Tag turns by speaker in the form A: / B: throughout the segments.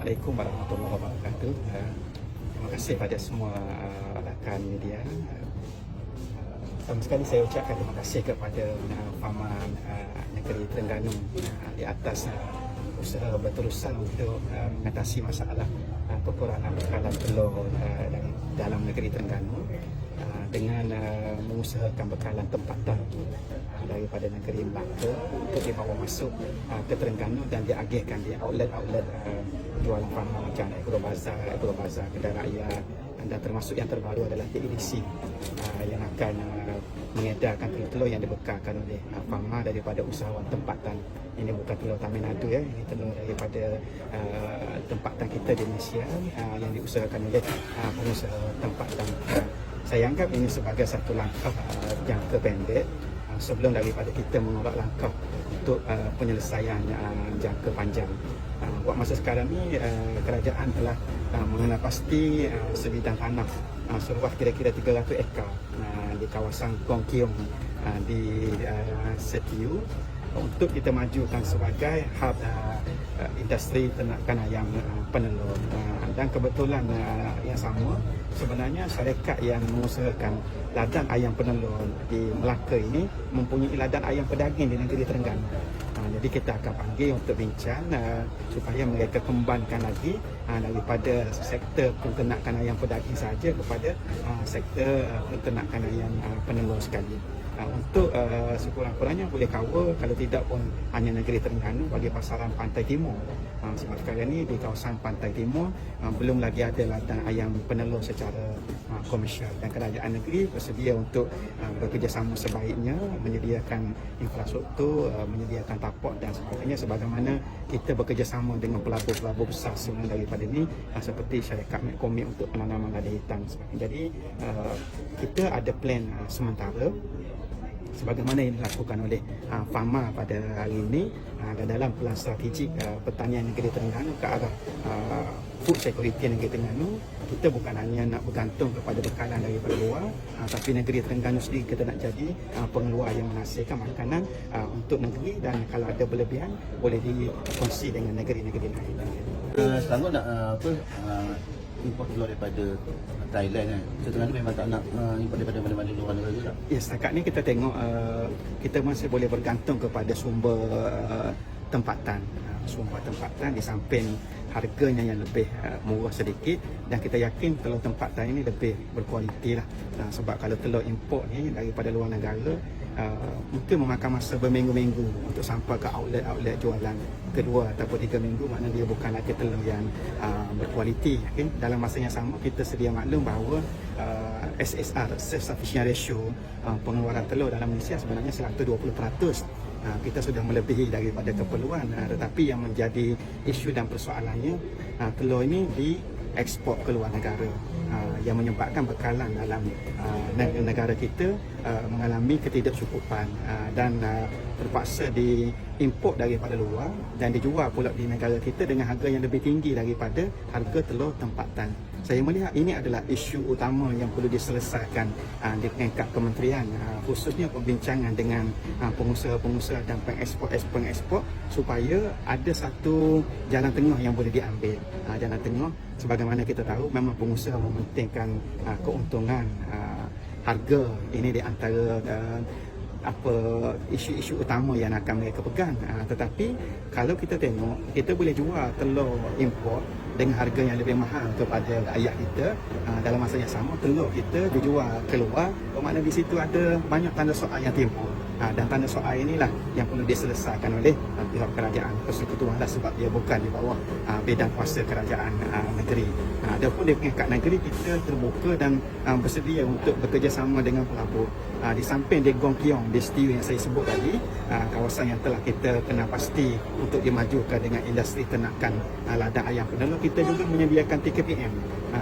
A: Assalamualaikum warahmatullahi wabarakatuh. Terima kasih pada semua rakan media. Pertama sekali saya ucapkan terima kasih kepada Fama Negeri Terengganu di atas usaha berterusan untuk mengatasi masalah kekurangan bekalan telur dari dalam negeri Terengganu dengan mengusahakan bekalan tempatan daripada negeri Melaka untuk dibawa masuk ke Terengganu dan diagihkan di outlet-outlet jualan Fama macam Agrobazar, Kedai Rakyat, dan termasuk yang terbaru adalah TEDC yang akan mengedarkan telur-telur yang dibekalkan oleh Fama daripada usahawan tempatan. Ini bukan telur Taminado ya, ini telur daripada tempatan kita di Malaysia yang diusahakan oleh pengusaha tempatan. Saya anggap ini sebagai satu langkah jangka pendek sebelum daripada kita mengorak langkah untuk penyelesaian jangka panjang. Buat masa sekarang ni kerajaan telah mengenal pasti sebidang tanah seluas kira-kira 300 ekar di kawasan Gong Kiong di Setiu untuk kita majukan sebagai hub industri ternakan ayam penelur. Dan kebetulan yang sama, sebenarnya syarikat yang mengusahakan ladang ayam penelur di Melaka ini mempunyai ladang ayam pedaging di negeri Terengganu. Jadi kita akan panggil untuk bincang supaya mereka kembangkan lagi daripada sektor penternakan ayam pedaging saja kepada sektor penternakan ayam penelur sekali. Untuk sekurang-kurangnya boleh cover, kalau tidak pun hanya negeri Terengganu, bagi pasaran Pantai Timur. Sebab sekarang ni di kawasan Pantai Timur belum lagi ada ladang ayam penelur secara komersial, dan kerajaan negeri bersedia untuk bekerjasama sebaiknya menyediakan infrastruktur, menyediakan tapak dan sebagainya, sebagaimana kita bekerjasama dengan pelabur-pelabur besar semua daripada ini seperti syarikat Medkomik untuk penanaman lada hitam. Jadi kita ada plan sementara sebagaimana yang dilakukan oleh Fama pada hari ini dan dalam pelan strategik pertanian negeri Terengganu ke arah food security negeri Terengganu. Kita bukan hanya nak bergantung kepada bekalan daripada luar, tapi negeri Terengganu sendiri kita nak jadi pengeluar yang menghasilkan makanan untuk negeri, dan kalau ada berlebihan boleh dikongsi dengan negeri-negeri lain.
B: Selangor nak import telur daripada Thailand kan. Terengganu memang tak nak import daripada mana-mana luar negara juga.
A: Ya, setakat ni kita tengok kita masih boleh bergantung kepada sumber tempatan. Sumber tempatan di samping harganya yang lebih murah sedikit, dan kita yakin telur tempatan ini lebih berkualiti lah. Sebab kalau telur import ni daripada luar negara mungkin memakan masa berminggu-minggu untuk sampai ke outlet-outlet jualan, 2 ataupun 3 minggu, maknanya dia bukan lagi telur yang berkualiti. Okay? Dalam masa yang sama kita sedia maklum bahawa SSR, Self-Sufficient Ratio, pengeluaran telur dalam Malaysia sebenarnya 120%. Kita sudah melebihi daripada keperluan, tetapi yang menjadi isu dan persoalannya telur ini diekspor ke luar negara, yang menyebabkan bekalan dalam negara kita mengalami ketidakcukupan dan terpaksa diimport daripada luar dan dijual pula di negara kita dengan harga yang lebih tinggi daripada harga telur tempatan. Saya melihat ini adalah isu utama yang perlu diselesaikan di peringkat kementerian, khususnya perbincangan dengan pengusaha-pengusaha dan pengekspor supaya ada satu jalan tengah yang boleh diambil. Jalan tengah, sebagaimana kita tahu, memang pengusaha mementingkan keuntungan harga. Ini di antara isu-isu utama yang akan mereka pegang. Tetapi kalau kita tengok, kita boleh jual telur import dengan harga yang lebih mahal kepada rakyat kita. Dalam masa yang sama telur kita dijual keluar, bermakna di situ ada banyak tanda soal yang timbul. Dan tanda soal inilah yang perlu diselesaikan oleh pihak kerajaan persekutuan lah, sebab dia bukan di bawah bidang kuasa kerajaan negeri. Adapun di peringkat negeri, kita terbuka dan bersedia untuk bekerjasama dengan pelabur. Di samping di Gong Kiong, di Setiu yang saya sebut tadi, kawasan yang telah kita kenal pasti untuk dimajukan dengan industri ternakan ladang ayam penelur, kita juga menyediakan TKPM,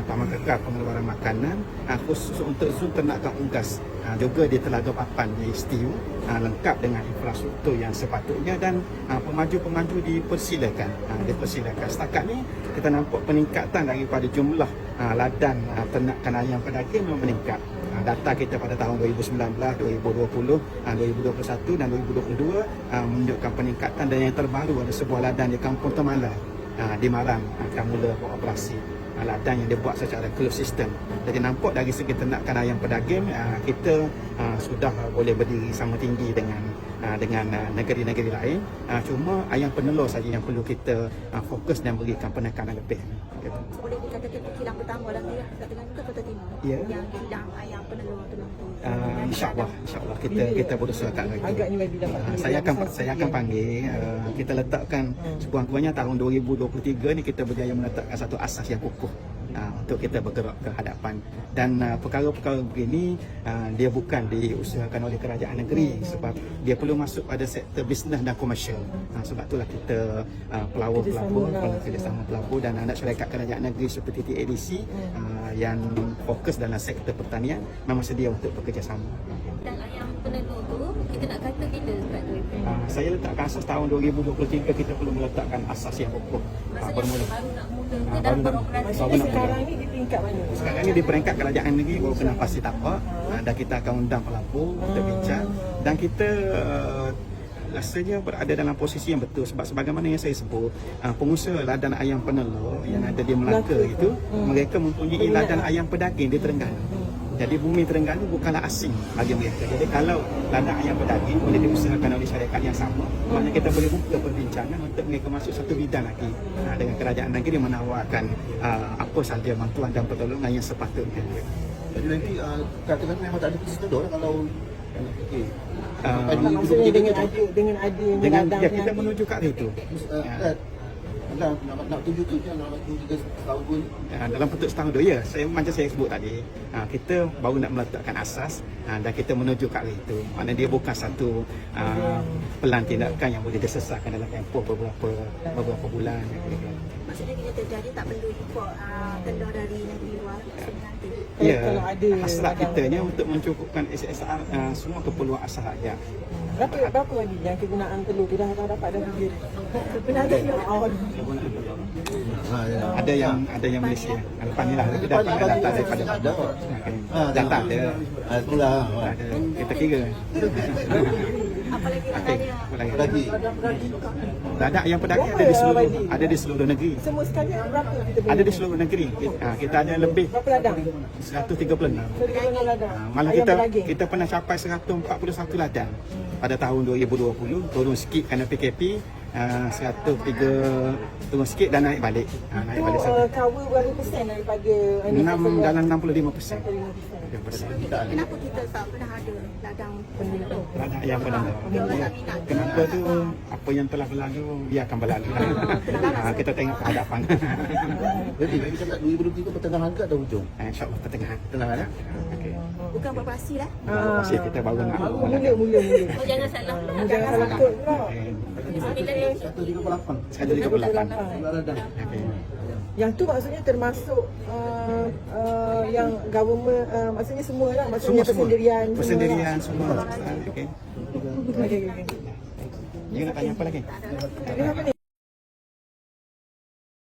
A: Taman Kekal Pengeluaran Makanan, khusus untuk zon ternakan unggas juga di Telaga Papan di Setiu, lengkap dengan infrastruktur yang sepatutnya, dan pemaju-pemaju dipersilakan. Setakat ni kita nampak peningkatan daripada jumlah ladang ternakan ayam pedaging memang meningkat. Data kita pada tahun 2019, 2020, 2021 dan 2022 menunjukkan peningkatan, dan yang terbaru ada sebuah ladang di Kampung Temala di Marang akan mula beroperasi ladang yang dibuat secara closed system. Jadi nampak dari segi ternakan ayam pedaging kita sudah boleh berdiri sama tinggi dengan negeri-negeri lain. Cuma ayam penelur saja yang perlu kita fokus dan berikan penekanan lebih. Gitu.
C: Boleh dikatakan kilang pertama dalam wilayah Terengganu ke Kota Timur
A: Ya.
C: yang kilang ayam penelur tu.
A: InsyaAllah kita berusaha kat lagi.
D: Agaknya bagi dapat
A: Saya akan panggil kita letakkan sekurang-kurangnya tahun 2023 ni kita berjaya meletakkan satu asas yang kukuh untuk kita bergerak ke hadapan. Dan perkara-perkara begini dia bukan diusahakan oleh kerajaan negeri sebab dia perlu masuk pada sektor bisnes dan komersial. Sebab itulah kita pelabur-pelabur, kerjasama pelabur dan anak syarikat kerajaan negeri seperti TADC yang fokus dalam sektor pertanian memang sedia untuk bekerjasama.
C: Dan ayam penelur tu kita nak kata bila sebab tu.
A: Saya letakkan asas tahun 2023 kita perlu meletakkan asas yang kukuh.
C: Maksudnya
A: Bermula.
C: baru nak mula ke
A: baru
C: dalam
A: nak-
C: beroperasi.
A: baru
D: Maksudnya
A: nak
D: sekarang ni di tingkat mana?
A: Sekarang ni di peringkat kerajaan negeri baru kena pasti tapak dan kita akan undang pelabur, kita bincang dan kita rasanya berada dalam posisi yang betul sebab sebagaimana yang saya sebut pengusaha ladang ayam penelur yang ada di Melaka itu mereka mempunyai ladang ayam pedaging di Terengganu. Jadi bumi Terengganu bukanlah asing bagi mereka. Jadi kalau ladang ayam pedaging boleh diusahakan oleh syarikat yang sama, maknanya kita boleh buka perbincangan untuk mereka masuk satu bidang lagi dengan kerajaan negeri menawarkan apa sahaja bantuan dan pertolongan yang sepatutnya.
B: Jadi nanti katakan memang tak ada prosedur kalau okey.
D: Maksudnya dengan adanya
A: Dengan
D: ladang
A: kita
D: yang
A: menuju ke arah itu.
B: Nak tunjuk tu yang nak tunjuk tahun pun
A: Dalam bentuk setahun tu ya, macam saya sebut tadi, kita baru nak meletakkan asas dan kita menuju ke arah itu. Maknanya dia bukan satu pelan tindakan yang boleh disesatkan dalam tempoh beberapa bulan.
C: Maksudnya bila terjadi tak perlu import telur dari negeri luar nanti.
A: Ya,
D: kalau ada
A: hasrat
D: ladang-
A: kitanya untuk mencukupkan SSR semua keperluan asas rakyat.
D: berapa lagi yang kegunaan telur tu dah dapat dah video.
A: Ada yang Malaysia. Lepas ni lah kita dapat data daripada data ada.
B: Itulah.
A: Ada kita kira.
C: Apalagi
A: Okey,
C: ladangnya.
A: apa lagi?
B: Lagi.
A: Ladang yang pedaging ada di seluruh negeri.
D: Semua sekali berapa kita boleh?
A: Ada di seluruh negeri. Kita ada lebih
D: Berapa ladang?
A: 136.
D: Seluruh ladang.
A: Malah
D: Ayam
A: kita
D: pedaging.
A: kita pernah capai 141 ladang pada tahun 2020, turun sikit kerana PKP, 103 turun sikit dan naik balik. Naik
D: Tu
A: balik sampai
D: cover berapa persen daripada
A: 6 dalam 65%.
D: 65%.
C: Kenapa kita tak pernah ada ladang penelur?
A: Ladang yang benar.
C: Dia orang tak minat.
A: Kenapa tu apa yang telah berlalu biarkan berlalu. Kita tengok ke hadapan.
B: Jadi bagi cakap 2023 pertengahan ke dah hujung.
A: InsyaAllah pertengahan.
B: Pertengahan ya.
A: Okey.
C: Bukan beroperasi lah.
A: Masih kita baru nak
D: Mula.
C: Oh, jangan salah pula.
D: Jangan salah kod pula.
B: 138.
A: 138.
B: Ladang.
A: Okey.
D: Yang tu maksudnya termasuk yang government, maksudnya semua lah, maksudnya persendirian.
A: Persendirian semua. Okey.
D: Okey.
A: You nak tanya apa lagi?
D: Dia apa ni?